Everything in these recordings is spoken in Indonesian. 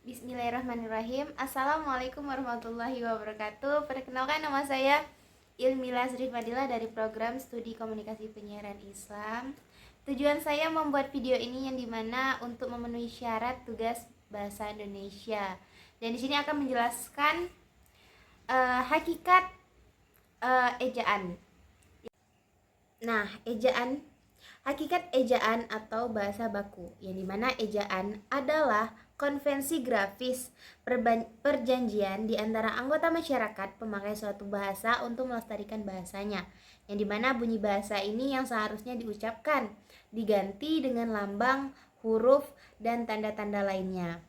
Bismillahirrahmanirrahim. Assalamualaikum warahmatullahi wabarakatuh. Perkenalkan, nama saya Ilmila Sri Fadila dari program studi komunikasi penyiaran Islam. Tujuan saya membuat video ini yang dimana untuk memenuhi syarat tugas bahasa Indonesia. Dan di sini akan menjelaskan hakikat ejaan. Nah, hakikat ejaan atau bahasa baku, yang dimana ejaan adalah konvensi grafis perjanjian di antara anggota masyarakat pemakai suatu bahasa untuk melestarikan bahasanya, yang dimana bunyi bahasa ini yang seharusnya diucapkan diganti dengan lambang, huruf, dan tanda-tanda lainnya.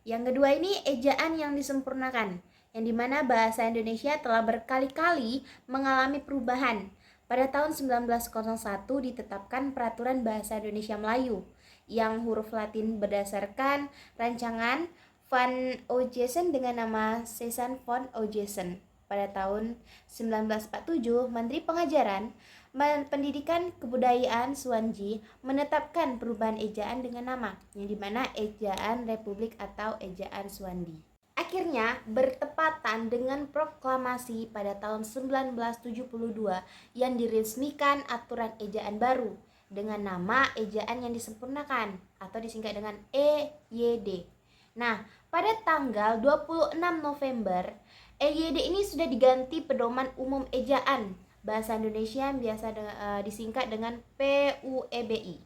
Yang kedua ini ejaan yang disempurnakan, yang dimana bahasa Indonesia telah berkali-kali mengalami perubahan. Pada tahun 1901 ditetapkan Peraturan Bahasa Indonesia Melayu yang huruf Latin berdasarkan rancangan Van Oijssen dengan nama Cezanne van Oijssen. Pada tahun 1947, Menteri Pengajaran, Pendidikan Kebudayaan Suwanji menetapkan perubahan ejaan dengan nama, yang dimana ejaan Republik atau ejaan Suwandi. Akhirnya bertepatan dengan proklamasi pada tahun 1972 yang diresmikan aturan ejaan baru dengan nama ejaan yang disempurnakan atau disingkat dengan EYD. Nah, pada tanggal 26 November, EYD ini sudah diganti Pedoman Umum Ejaan Bahasa Indonesia yang biasa disingkat dengan PUEBI.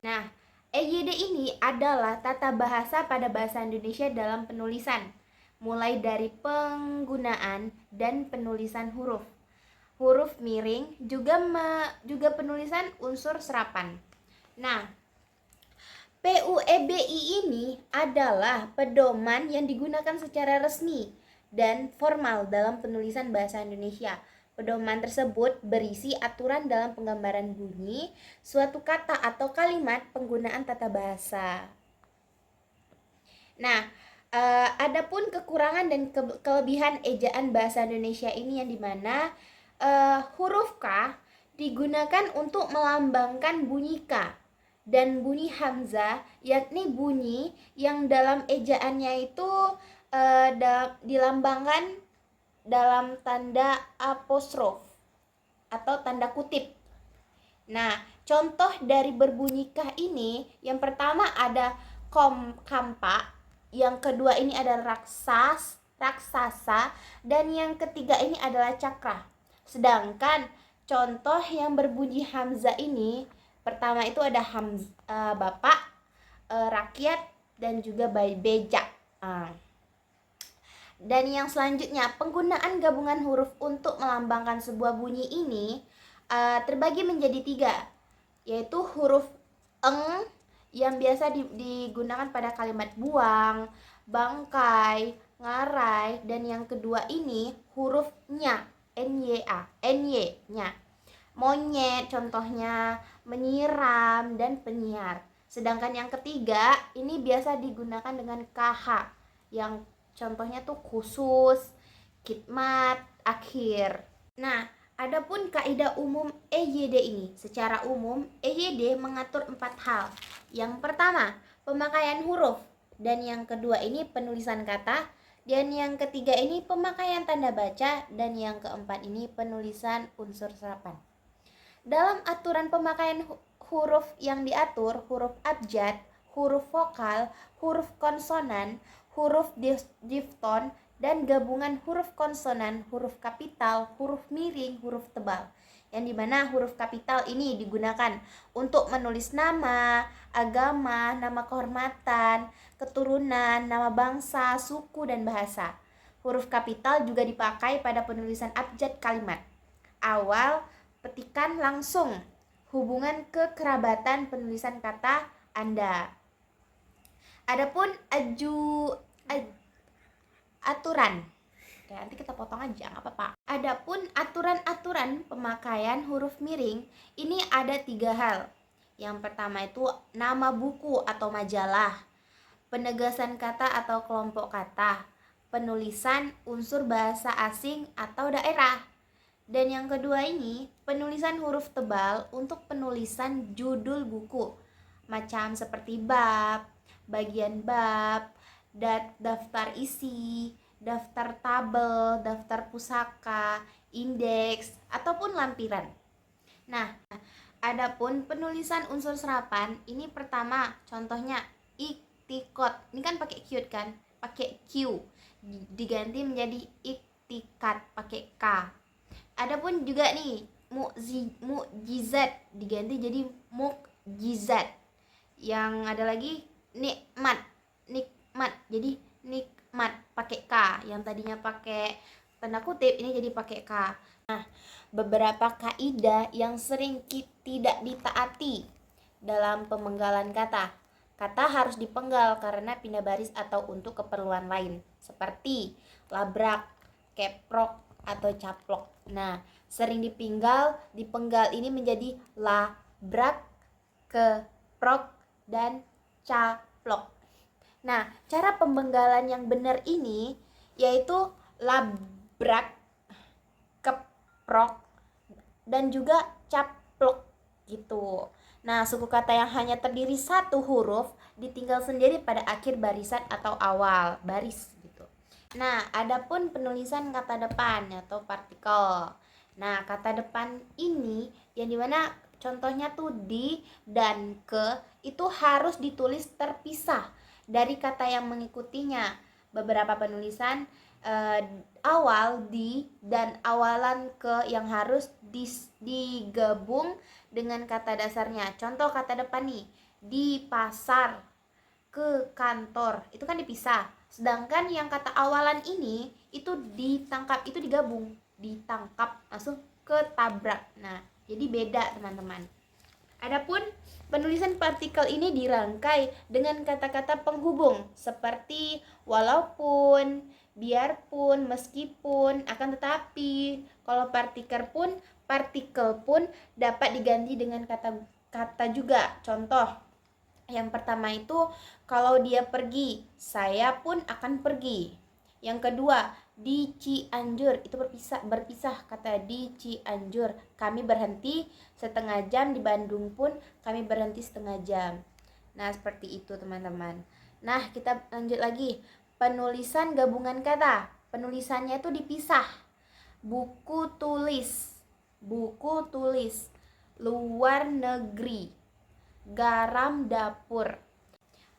Nah, EYD ini adalah tata bahasa pada bahasa Indonesia dalam penulisan, mulai dari penggunaan dan penulisan huruf miring, juga penulisan unsur serapan. Nah, PUEBI ini adalah pedoman yang digunakan secara resmi dan formal dalam penulisan bahasa Indonesia. Pedoman tersebut berisi aturan dalam penggambaran bunyi suatu kata atau kalimat penggunaan tata bahasa. Nah, adapun kekurangan dan kelebihan ejaan bahasa Indonesia ini yang dimana huruf K digunakan untuk melambangkan bunyi K dan bunyi hamzah, yakni bunyi yang dalam ejaannya itu dilambangkan dalam tanda apostrof atau tanda kutip. Nah, contoh dari berbunyi K ini, yang pertama ada kampa, yang kedua ini adalah raksasa, dan yang ketiga ini adalah cakra. Sedangkan contoh yang berbunyi hamzah ini, pertama itu ada bapak, rakyat, dan juga beja. Dan yang selanjutnya, penggunaan gabungan huruf untuk melambangkan sebuah bunyi ini terbagi menjadi 3, yaitu huruf eng yang biasa digunakan pada kalimat buang, bangkai, ngarai, dan yang kedua ini huruf nya, ny-nya. Monyet contohnya, menyiram, dan penyiar. Sedangkan yang ketiga ini biasa digunakan dengan kh, yang contohnya tuh khusus, khidmat, akhir. Nah, adapun kaidah umum EYD ini, secara umum EYD mengatur 4 hal. Yang pertama, pemakaian huruf, dan yang kedua ini penulisan kata, dan yang ketiga ini pemakaian tanda baca, dan yang keempat ini penulisan unsur serapan. Dalam aturan pemakaian huruf yang diatur, huruf abjad, huruf vokal, huruf konsonan, huruf difton, dan gabungan huruf konsonan, huruf kapital, huruf miring, huruf tebal. Yang dimana huruf kapital ini digunakan untuk menulis nama, agama, nama kehormatan, keturunan, nama bangsa, suku, dan bahasa. Huruf kapital juga dipakai pada penulisan abjad kalimat. Awal, petikan langsung, hubungan kekerabatan penulisan kata Anda. Adapun aturan, nanti kita potong aja, nggak apa-apa. Adapun aturan-aturan pemakaian huruf miring ini ada 3 hal. Yang pertama itu nama buku atau majalah, penegasan kata atau kelompok kata, penulisan unsur bahasa asing atau daerah. Dan yang kedua ini penulisan huruf tebal untuk penulisan judul buku, macam seperti bab, bagian bab, daftar isi, daftar tabel, daftar pusaka, indeks, ataupun lampiran. Nah, adapun penulisan unsur serapan ini pertama contohnya iktikot. Ini kan pakai Q kan? Pakai Q. Diganti menjadi iktikat pakai K. Adapun juga nih mukjizat diganti jadi mukjizat. Yang ada lagi nikmat. Nikmat jadi nikmat pakai K. Yang tadinya pakai tanda kutip ini jadi pakai K. Nah, beberapa kaidah yang sering tidak ditaati dalam pemenggalan kata. Kata harus dipenggal karena pindah baris atau untuk keperluan lain, seperti labrak, keprok, atau caplok. Nah, sering dipenggal ini menjadi labrak, keprok, dan caplok. Nah, cara pemenggalan yang benar ini yaitu labrak, keprok, dan juga caplok gitu. Nah, suku kata yang hanya terdiri satu huruf ditinggal sendiri pada akhir barisan atau awal baris gitu. Nah, adapun penulisan kata depan atau partikel. Nah, kata depan ini yang dimana contohnya tuh di dan ke itu harus ditulis terpisah dari kata yang mengikutinya. Beberapa penulisan awal di dan awalan ke yang harus digabung dengan kata dasarnya. Contoh kata depan nih, di pasar, ke kantor, itu kan dipisah. Sedangkan yang kata awalan ini itu ditangkap, itu digabung, ditangkap langsung ketabrak. Nah, jadi beda teman-teman. Adapun penulisan partikel ini dirangkai dengan kata-kata penghubung seperti walaupun, biarpun, meskipun, akan tetapi. Kalau partikel pun dapat diganti dengan kata juga. Contoh yang pertama itu kalau dia pergi, saya pun akan pergi. Yang kedua, di Cianjur, itu berpisah kata di Cianjur. Kami berhenti setengah jam, di Bandung pun kami berhenti setengah jam. Nah, seperti itu teman-teman. Nah, kita lanjut lagi. Penulisan gabungan kata. Penulisannya itu dipisah. Buku tulis, luar negeri, garam dapur.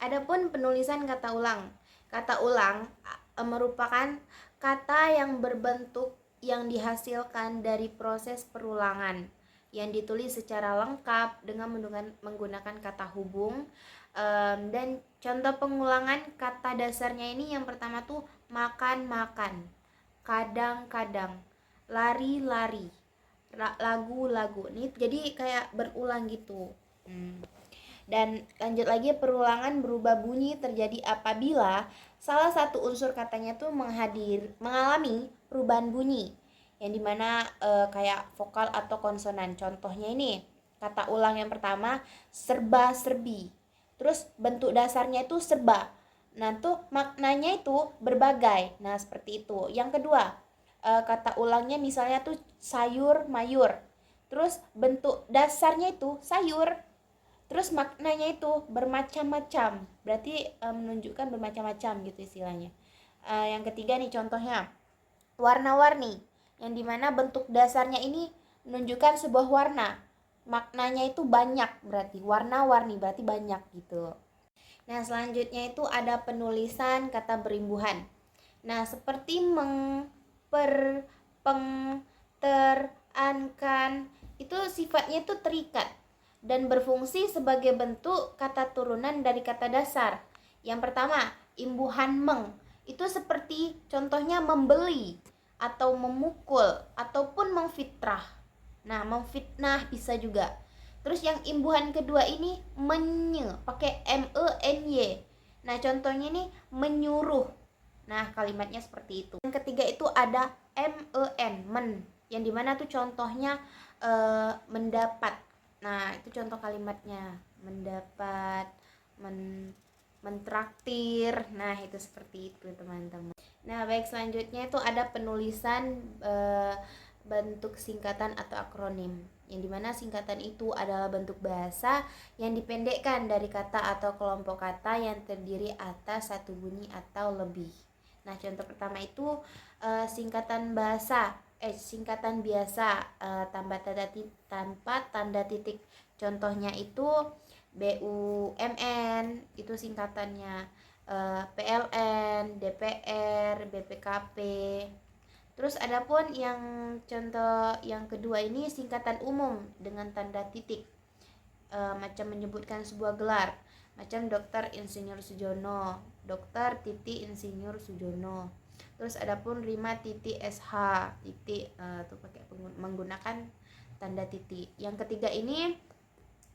Adapun penulisan kata ulang. Kata ulang merupakan kata yang berbentuk yang dihasilkan dari proses perulangan yang ditulis secara lengkap dengan menggunakan kata hubung. Dan contoh pengulangan kata dasarnya ini yang pertama tuh makan-makan, kadang-kadang, lari-lari, lagu-lagu. Ini jadi kayak berulang gitu. Dan lanjut lagi, perulangan berubah bunyi terjadi apabila salah satu unsur katanya tuh mengalami perubahan bunyi yang dimana kayak vokal atau konsonan. Contohnya ini kata ulang yang pertama serba-serbi, terus bentuk dasarnya itu serba. Nah tuh maknanya itu berbagai. Nah seperti itu. Yang kedua kata ulangnya misalnya tuh sayur mayur, terus bentuk dasarnya itu sayur, terus maknanya itu bermacam-macam, berarti menunjukkan bermacam-macam gitu istilahnya. Yang ketiga nih contohnya warna-warni, yang dimana bentuk dasarnya ini menunjukkan sebuah warna, maknanya itu banyak, berarti warna-warni berarti banyak gitu. Nah selanjutnya itu ada penulisan kata berimbuhan. Nah seperti ankan, itu sifatnya itu terikat dan berfungsi sebagai bentuk kata turunan dari kata dasar. Yang pertama, imbuhan itu seperti contohnya membeli atau memukul ataupun memfitrah. Nah, memfitnah bisa juga. Terus yang imbuhan kedua ini pakai MENY. Nah, contohnya ini menyuruh. Nah, kalimatnya seperti itu. Yang ketiga itu ada men, yang dimana tuh contohnya mendapat. Nah, itu contoh kalimatnya. Mendapat, mentraktir. Nah, itu seperti itu, teman-teman. Nah, baik, selanjutnya itu ada penulisan bentuk singkatan atau akronim, yang dimana singkatan itu adalah bentuk bahasa yang dipendekkan dari kata atau kelompok kata yang terdiri atas satu bunyi atau lebih. Nah, contoh pertama itu singkatan singkatan biasa tanpa tanda titik. Contohnya itu BUMN, itu singkatannya, PLN, DPR, BPKP. Terus adapun yang contoh yang kedua ini singkatan umum dengan tanda titik, macam menyebutkan sebuah gelar, macam Dokter Insinyur Sujono, Dokter titik Insinyur Sujono. Terus adapun Rima titik SH titik, tuh pakai menggunakan tanda titik. Yang ketiga ini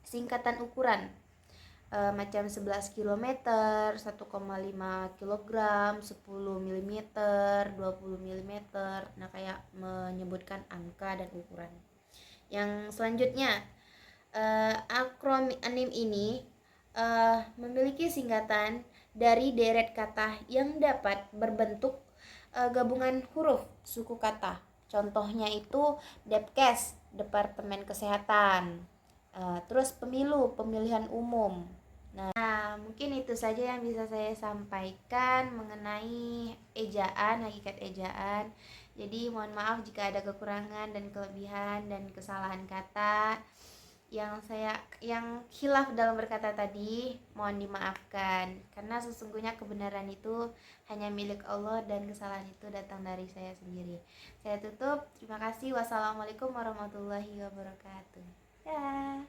singkatan ukuran, macam 11 km, 1,5 kg, 10 mm, 20 mm. Nah, kayak menyebutkan angka dan ukuran. Yang selanjutnya, akronim ini memiliki singkatan dari deret kata yang dapat berbentuk gabungan huruf suku kata. Contohnya itu Depkes, Departemen Kesehatan. Terus pemilu, pemilihan umum. Nah, mungkin itu saja yang bisa saya sampaikan mengenai ejaan, hakikat ejaan. Jadi mohon maaf jika ada kekurangan dan kelebihan dan kesalahan kata yang khilaf dalam berkata tadi, mohon dimaafkan, karena sesungguhnya kebenaran itu hanya milik Allah dan kesalahan itu datang dari saya sendiri. Saya tutup. Terima kasih. Wassalamualaikum warahmatullahi wabarakatuh. Ya.